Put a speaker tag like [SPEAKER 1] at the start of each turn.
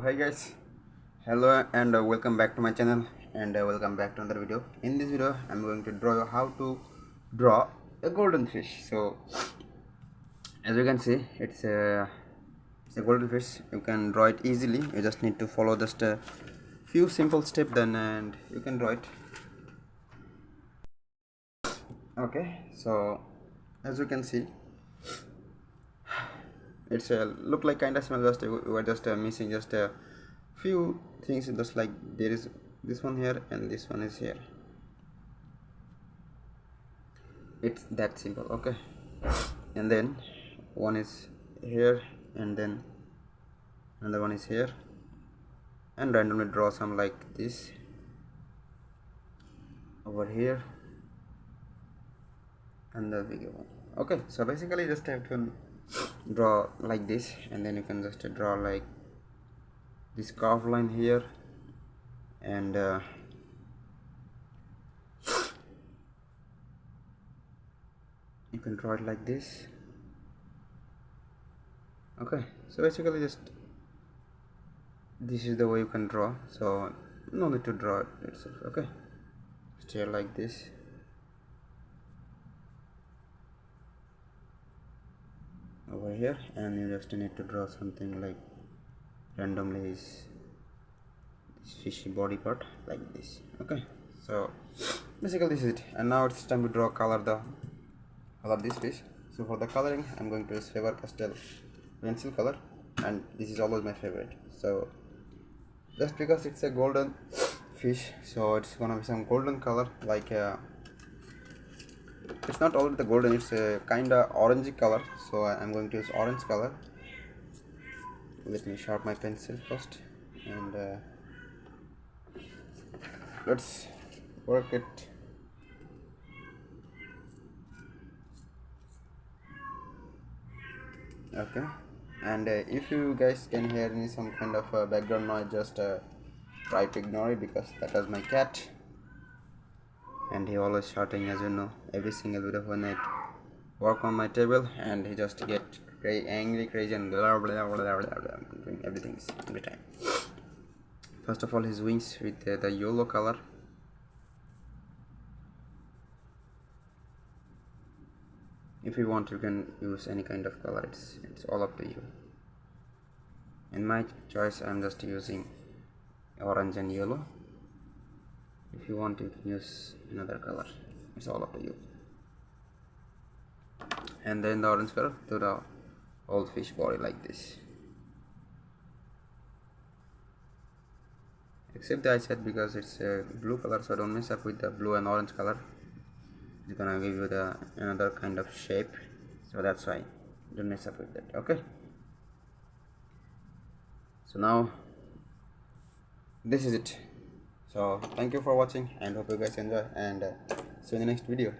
[SPEAKER 1] Hi guys, hello and welcome back to my channel and welcome back to another video. In this video I'm going to draw you how to draw a golden fish. So as you can see it's a golden fish. You can draw it easily. You just need to follow just a few simple steps then and you can draw it. Okay, so as you can see it's a look like kind of small, just we are just missing just a few things, just like there is this one here and this one is here. It's that simple. Okay, and then one is here and then another one is here, and randomly draw some like this over here and the bigger one. Okay, so basically just have to draw like this, and then you can just draw like this curved line here and you can draw it like this. Okay, so basically just this is the way you can draw, so no need to draw it itself. Okay, stay like this. Over here, and you just need to draw something like randomly is this fishy body part like this. Okay, so basically this is it, and now it's time to draw color this fish. So for the coloring I'm going to use Faber Castell pencil color, and this is always my favorite. So just because it's a golden fish, so it's gonna be some golden color, like it's not all the golden, it's a kind of orangey color, so I'm going to use orange color. Let me sharpen my pencil first, and let's work it. Okay, and if you guys can hear any some kind of background noise, just try to ignore it, because that is my cat, and he always shouting, as you know, every single video when I work on my table, and he just get angry, crazy, and blah, blah, blah, blah, blah, doing everything every time. First of all, his wings with the yellow color. If you want, you can use any kind of color. It's all up to you. In my choice, I'm just using orange and yellow. If you want, you can use another color. It's all up to you. And then the orange color to the old fish body like this. Except the eyesight, because it's a blue color, so don't mess up with the blue and orange color. It's gonna give you the another kind of shape, so that's why don't mess up with that. Okay, so now this is it. So thank you for watching, and hope you guys enjoy, and see you in the next video.